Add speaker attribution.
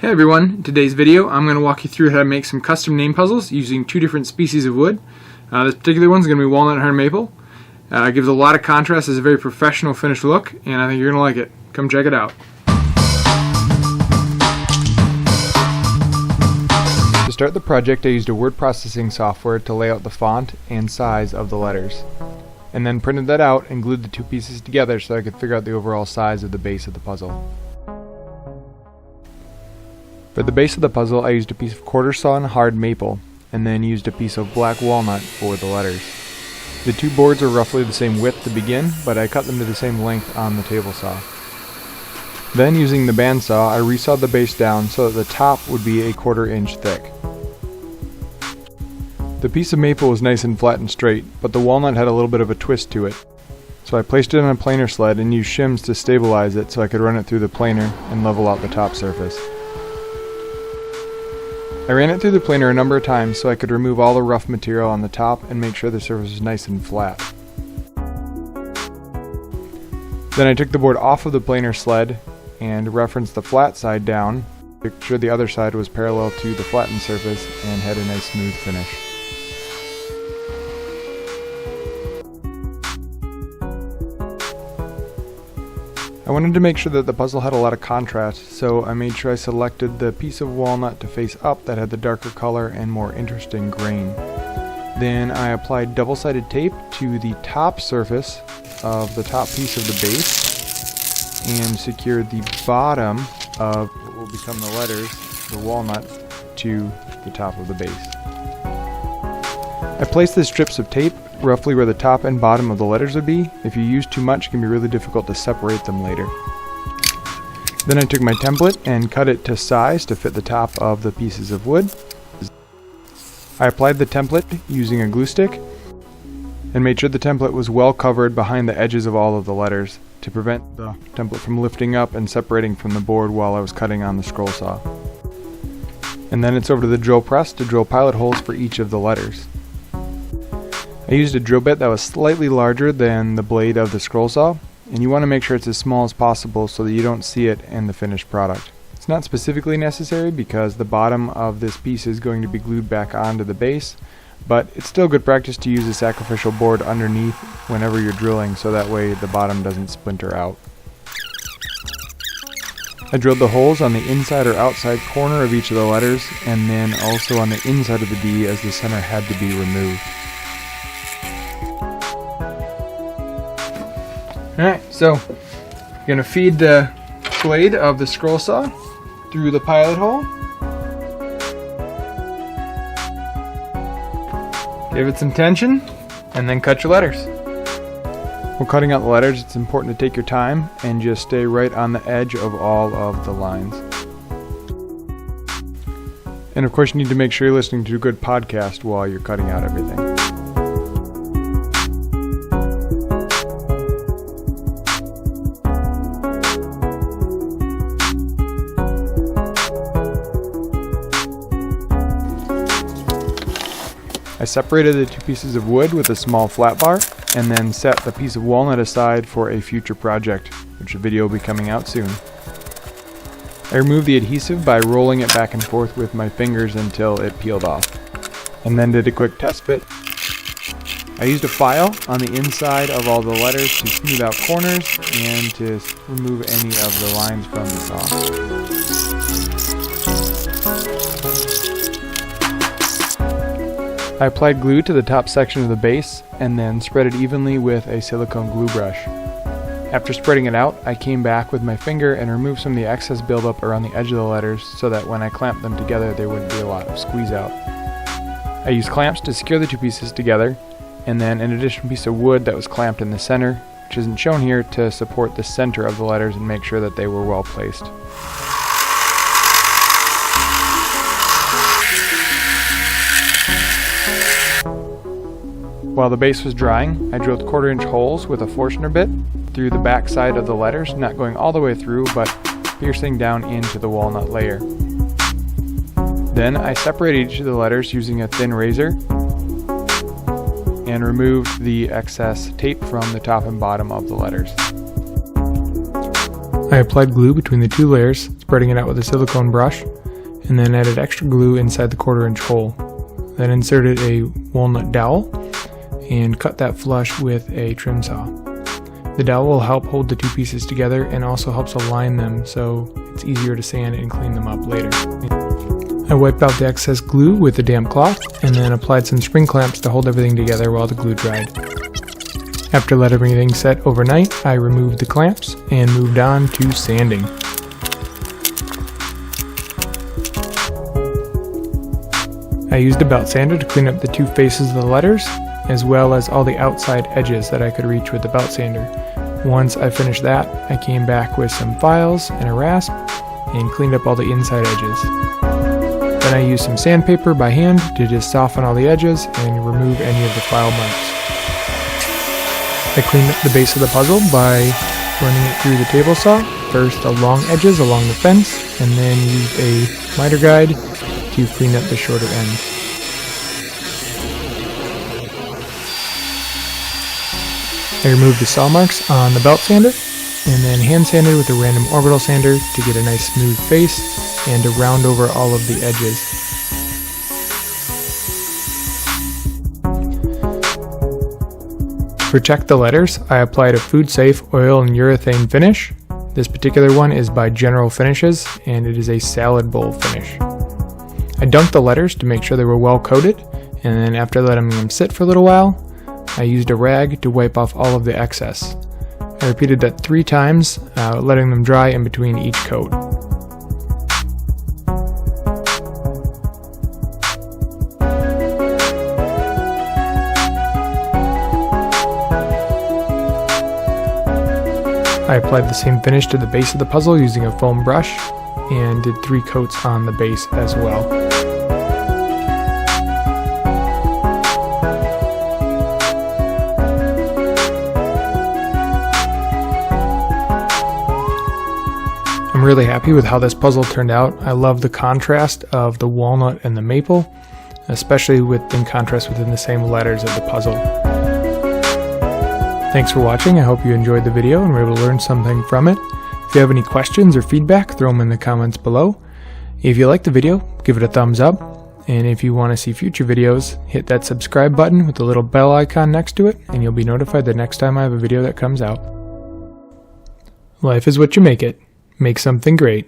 Speaker 1: Hey everyone, in today's video I'm going to walk you through how to make some custom name puzzles using two different species of wood. This particular one is going to be walnut and hard maple. It gives a lot of contrast, has a very professional finished look, and I think you're going to like it. Come check it out. To start the project, I used a word processing software to lay out the font and size of the letters, and then printed that out and glued the two pieces together so I could figure out the overall size of the base of the puzzle. For the base of the puzzle, I used a piece of quarter sawn hard maple, and then used a piece of black walnut for the letters. The two boards are roughly the same width to begin, but I cut them to the same length on the table saw. Then, using the bandsaw, I resawed the base down so that the top would be a 1/4 inch thick. The piece of maple was nice and flat and straight, but the walnut had a little bit of a twist to it. So I placed it on a planer sled and used shims to stabilize it so I could run it through the planer and level out the top surface. I ran it through the planer a number of times so I could remove all the rough material on the top and make sure the surface was nice and flat. Then I took the board off of the planer sled and referenced the flat side down, to make sure the other side was parallel to the flattened surface and had a nice smooth finish. I wanted to make sure that the puzzle had a lot of contrast, so I made sure I selected the piece of walnut to face up that had the darker color and more interesting grain. Then I applied double-sided tape to the top surface of the top piece of the base and secured the bottom of what will become the letters, the walnut, to the top of the base. I placed the strips of tape roughly where the top and bottom of the letters would be. If you use too much, it can be really difficult to separate them later. Then I took my template and cut it to size to fit the top of the pieces of wood. I applied the template using a glue stick and made sure the template was well covered behind the edges of all of the letters to prevent the template from lifting up and separating from the board while I was cutting on the scroll saw. And then it's over to the drill press to drill pilot holes for each of the letters. I used a drill bit that was slightly larger than the blade of the scroll saw, and you want to make sure it's as small as possible so that you don't see it in the finished product. It's not specifically necessary because the bottom of this piece is going to be glued back onto the base, but it's still good practice to use a sacrificial board underneath whenever you're drilling so that way the bottom doesn't splinter out. I drilled the holes on the inside or outside corner of each of the letters, and then also on the inside of the D as the center had to be removed. Alright, so you're going to feed the blade of the scroll saw through the pilot hole. Give it some tension, and then cut your letters. When cutting out the letters, it's important to take your time and just stay right on the edge of all of the lines. And of course, you need to make sure you're listening to a good podcast while you're cutting out everything. I separated the two pieces of wood with a small flat bar and then set the piece of walnut aside for a future project, which a video will be coming out soon. I removed the adhesive by rolling it back and forth with my fingers until it peeled off, and then did a quick test fit. I used a file on the inside of all the letters to smooth out corners and to remove any of the lines from the saw. I applied glue to the top section of the base and then spread it evenly with a silicone glue brush. After spreading it out, I came back with my finger and removed some of the excess buildup around the edge of the letters so that when I clamped them together there wouldn't be a lot of squeeze out. I used clamps to secure the two pieces together, and then an additional piece of wood that was clamped in the center, which isn't shown here, to support the center of the letters and make sure that they were well placed. While the base was drying, I drilled 1/4 inch holes with a Forstner bit through the back side of the letters, not going all the way through, but piercing down into the walnut layer. Then I separated each of the letters using a thin razor and removed the excess tape from the top and bottom of the letters. I applied glue between the two layers, spreading it out with a silicone brush, and then added extra glue inside the 1/4-inch hole. Then inserted a walnut dowel and cut that flush with a trim saw. The dowel will help hold the two pieces together and also helps align them so it's easier to sand and clean them up later. I wiped out the excess glue with a damp cloth and then applied some spring clamps to hold everything together while the glue dried. After letting everything set overnight, I removed the clamps and moved on to sanding. I used a belt sander to clean up the two faces of the letters, as well as all the outside edges that I could reach with the belt sander. Once I finished that, I came back with some files and a rasp and cleaned up all the inside edges. Then I used some sandpaper by hand to just soften all the edges and remove any of the file marks. I cleaned up the base of the puzzle by running it through the table saw, first the long edges along the fence, and then used a miter guide to clean up the shorter ends. I removed the saw marks on the belt sander, and then hand sanded with a random orbital sander to get a nice smooth face and to round over all of the edges. To protect the letters, I applied a food-safe oil and urethane finish. This particular one is by General Finishes, and it is a salad bowl finish. I dunked the letters to make sure they were well coated, and then after letting them sit for a little while, I used a rag to wipe off all of the excess. I repeated that 3 times, letting them dry in between each coat. I applied the same finish to the base of the puzzle using a foam brush and did 3 coats on the base as well. I'm really happy with how this puzzle turned out. I love the contrast of the walnut and the maple, especially in contrast within the same letters of the puzzle. Thanks for watching. I hope you enjoyed the video and were able to learn something from it. If you have any questions or feedback, throw them in the comments below. If you liked the video, give it a thumbs up. And if you want to see future videos, hit that subscribe button with the little bell icon next to it, and you'll be notified the next time I have a video that comes out. Life is what you make it. Make something great.